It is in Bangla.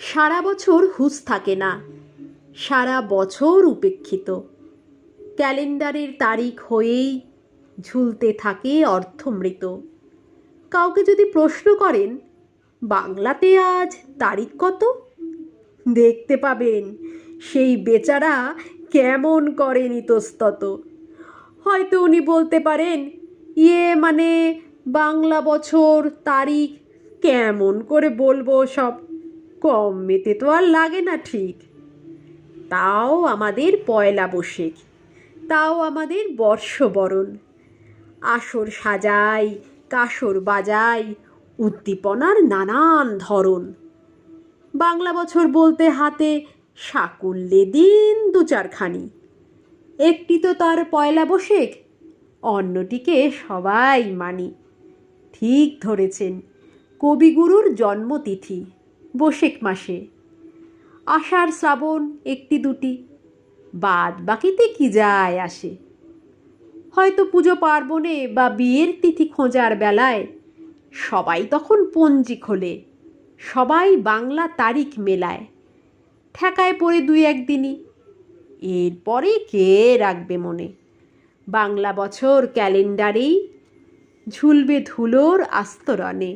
সারা বছর হুঁশ থাকে না, সারা বছর উপেক্ষিত। ক্যালেন্ডারের তারিখ হয়েই ঝুলতে থাকে অর্থমৃত। কাউকে যদি প্রশ্ন করেন বাংলাতে আজ তারিখ কত, দেখতে পাবেন সেই বেচারা কেমন করেন ইতস্তত। হয়তো উনি বলতে পারেন, মানে বাংলা বছর তারিখ কেমন করে বলবো সব, কম মেতে তো আর লাগে না ঠিক। তাও আমাদের পয়লা বৈশাখ, তাও আমাদের বর্ষবরণ। আসর সাজাই, কাসর বাজাই, উদ্দীপনার নানান ধরন। বাংলা বছর বলতে হাতে সাকুল্যে দিন দু চারখানি। একটি তো তার পয়লা বৈশাখ, অন্যটিকে সবাই মানি। ঠিক ধরেছেন, কবিগুরুর জন্মতিথি বৈশাখ মাসে। আষাঢ় শ্রাবণ একটি দুটি, বাদ বাকিতে কি যায় আসে। হয়তো পুজো পার্বণে বা বিয়ের তিথি খোঁজার বেলায় সবাই তখন পঞ্জি খোলে, সবাই বাংলা তারিখ মেলায়। ঠেকায় পড়ে দুই একদিনই, এরপরে কে রাখবে মনে। বাংলা বছর ক্যালেন্ডারেই ঝুলবে ধুলোর আস্তরণে।